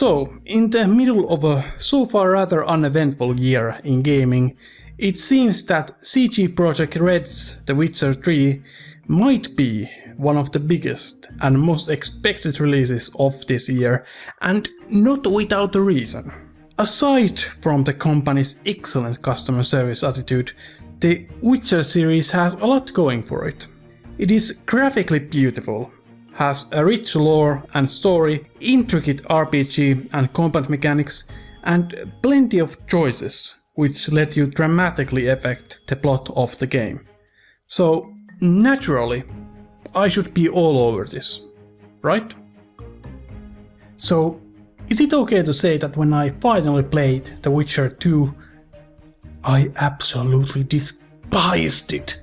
So, in the middle of a so far rather uneventful year in gaming, it seems that CG Projekt Red's The Witcher 3 might be one of the biggest and most expected releases of this year, and not without a reason. Aside from the company's excellent customer service attitude, the Witcher series has a lot going for it. It is graphically beautiful, has a rich lore and story, intricate RPG and combat mechanics, and plenty of choices which let you dramatically affect the plot of the game. So naturally, I should be all over this, right? So, is it okay to say that when I finally played The Witcher 2, I absolutely despised it?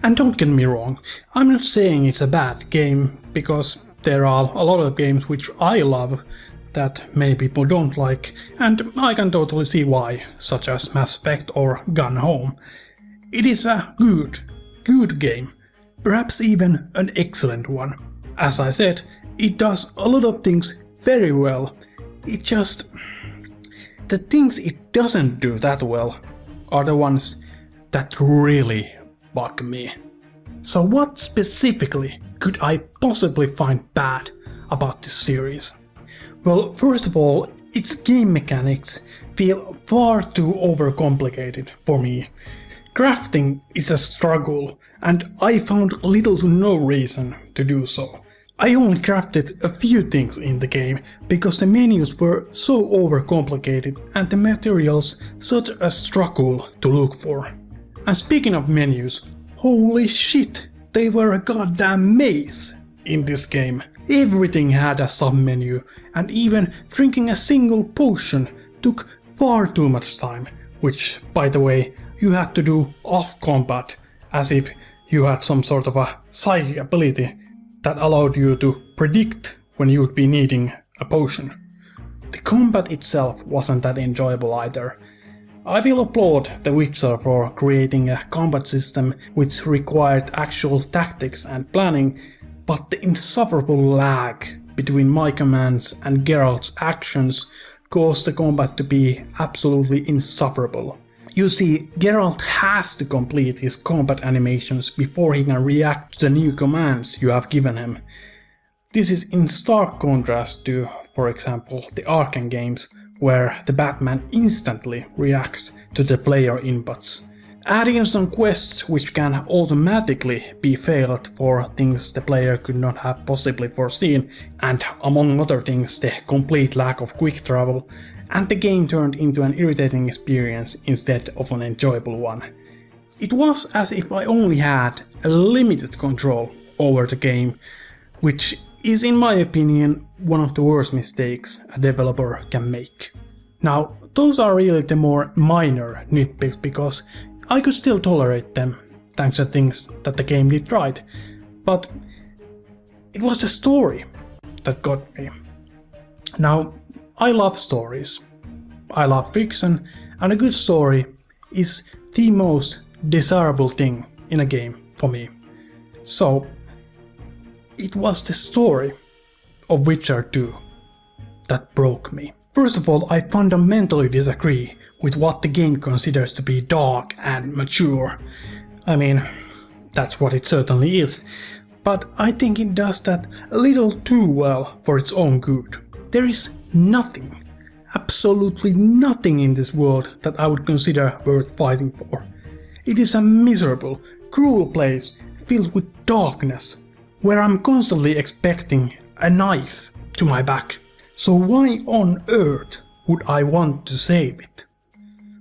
And don't get me wrong, I'm not saying it's a bad game, because there are a lot of games which I love that many people don't like, and I can totally see why, such as Mass Effect or Gone Home. It is a good game, perhaps even an excellent one. As I said, it does a lot of things very well. It just... the things it doesn't do that well are the ones that really bug me. So what specifically could I possibly find bad about this series? Well, first of all, its game mechanics feel far too overcomplicated for me. Crafting is a struggle, and I found little to no reason to do so. I only crafted a few things in the game because the menus were so overcomplicated and the materials such a struggle to look for. And speaking of menus, holy shit, they were a goddamn maze in this game. Everything had a sub-menu, and even drinking a single potion took far too much time, which, by the way, you had to do off combat, as if you had some sort of a psychic ability that allowed you to predict when you'd be needing a potion. The combat itself wasn't that enjoyable either. I will applaud The Witcher for creating a combat system which required actual tactics and planning, but the insufferable lag between my commands and Geralt's actions caused the combat to be absolutely insufferable. You see, Geralt has to complete his combat animations before he can react to the new commands you have given him. This is in stark contrast to, for example, the Arkham games, where the Batman instantly reacts to the player inputs. Add in some quests which can automatically be failed for things the player could not have possibly foreseen, and among other things the complete lack of quick travel, and the game turned into an irritating experience instead of an enjoyable one. It was as if I only had a limited control over the game, which is in my opinion one of the worst mistakes a developer can make. Now, those are really the more minor nitpicks because I could still tolerate them, thanks to things that the game did right, but it was the story that got me. Now, I love stories, I love fiction, and a good story is the most desirable thing in a game for me. So, it was the story of Witcher 2 that broke me. First of all, I fundamentally disagree with what the game considers to be dark and mature. I mean, that's what it certainly is, but I think it does that a little too well for its own good. There is nothing, absolutely nothing in this world that I would consider worth fighting for. It is a miserable, cruel place filled with darkness, where I'm constantly expecting a knife to my back. So why on earth would I want to save it?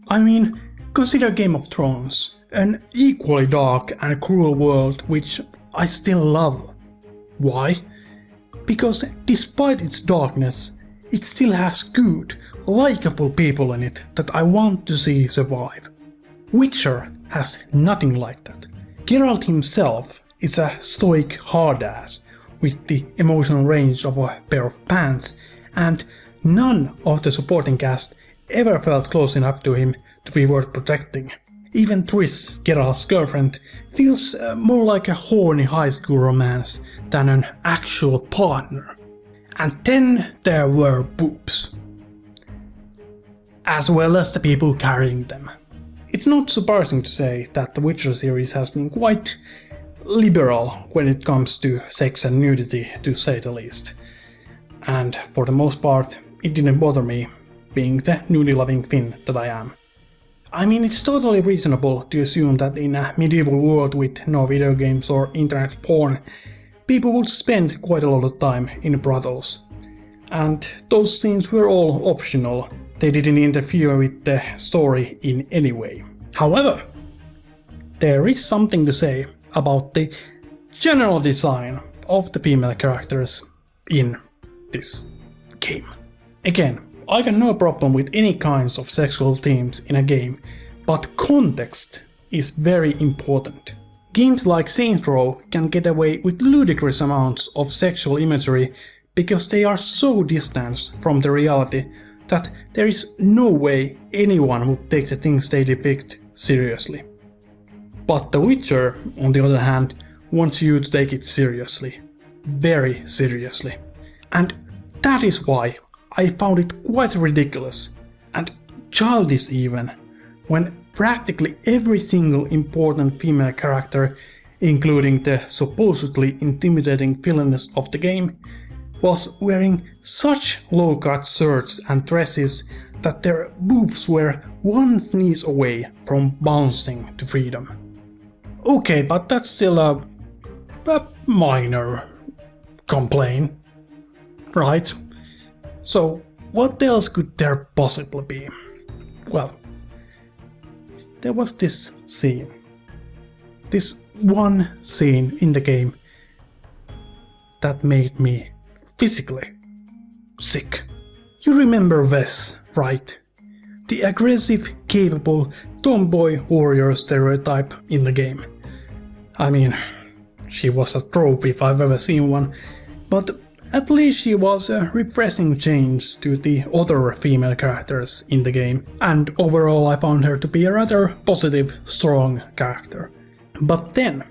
I mean, consider Game of Thrones, an equally dark and cruel world which I still love. Why? Because despite its darkness, it still has good, likable people in it that I want to see survive. Witcher has nothing like that. Geralt himself is a stoic hard-ass with the emotional range of a pair of pants, and none of the supporting cast ever felt close enough to him to be worth protecting. Even Triss, Geralt's girlfriend, feels more like a horny high school romance than an actual partner. And then there were boobs, as well as the people carrying them. It's not surprising to say that the Witcher series has been quite liberal when it comes to sex and nudity, to say the least. And for the most part, it didn't bother me, being the nudity-loving Finn that I am. I mean, it's totally reasonable to assume that in a medieval world with no video games or internet porn, people would spend quite a lot of time in brothels. And those scenes were all optional. They didn't interfere with the story in any way. However, there is something to say about the general design of the female characters in this game. Again, I got no problem with any kinds of sexual themes in a game, but context is very important. Games like Saints Row can get away with ludicrous amounts of sexual imagery because they are so distant from the reality that there is no way anyone would take the things they depict seriously. But The Witcher, on the other hand, wants you to take it seriously. Very seriously. And that is why I found it quite ridiculous, and childish even, when practically every single important female character, including the supposedly intimidating villainess of the game, was wearing such low-cut shirts and dresses that their boobs were one sneeze away from bouncing to freedom. Okay, but that's still a minor complaint, right? So what else could there possibly be? Well, there was this scene. This one scene in the game that made me physically sick. You remember Vess, right? The aggressive, capable, tomboy warrior stereotype in the game. I mean, she was a trope if I've ever seen one, but at least she was a refreshing change to the other female characters in the game, and overall I found her to be a rather positive, strong character. But then,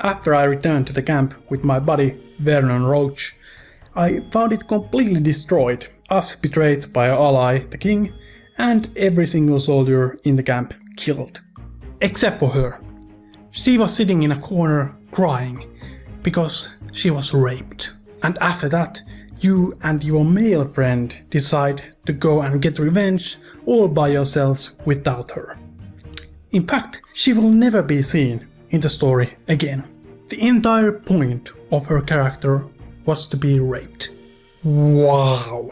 after I returned to the camp with my buddy Vernon Roach, I found it completely destroyed, us betrayed by our ally, the king, and every single soldier in the camp killed. Except for her. She was sitting in a corner crying, because she was raped. And after that, you and your male friend decide to go and get revenge all by yourselves without her. In fact, she will never be seen in the story again. The entire point of her character was to be raped. Wow!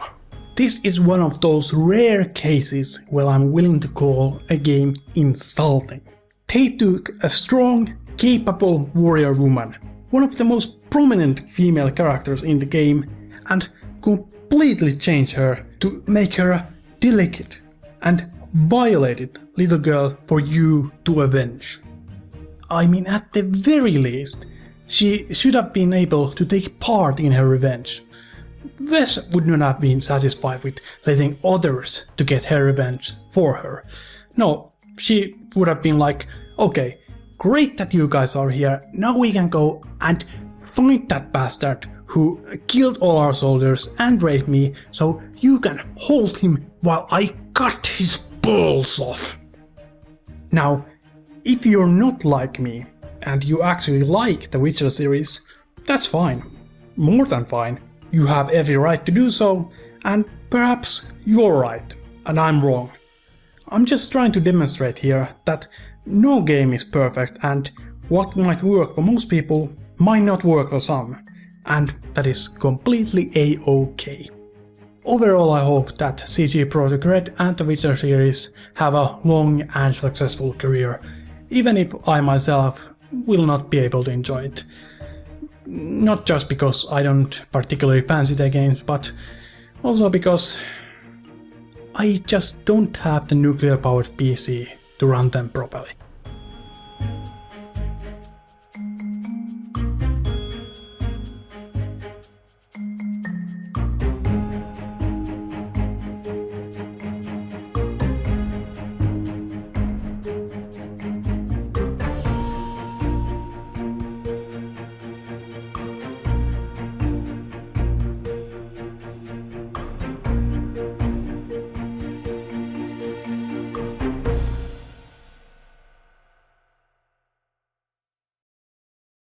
This is one of those rare cases where I'm willing to call a game insulting. They took a strong, capable warrior woman, one of the most prominent female characters in the game, and completely changed her to make her a delicate and violated little girl for you to avenge. I mean, at the very least, she should have been able to take part in her revenge. Vess would not have been satisfied with letting others to get her revenge for her. No, she would have been like, okay, great that you guys are here, now we can go and find that bastard who killed all our soldiers and raped me, so you can hold him while I cut his balls off. Now, if you're not like me, and you actually like the Witcher series, that's fine. More than fine. You have every right to do so, and perhaps you're right, and I'm wrong. I'm just trying to demonstrate here that no game is perfect, and what might work for most people might not work for some, and that is completely a-okay. Overall, I hope that CG Projekt Red and the Witcher series have a long and successful career, even if I myself will not be able to enjoy it. Not just because I don't particularly fancy their games, but also because I just don't have the nuclear-powered PC to run them properly.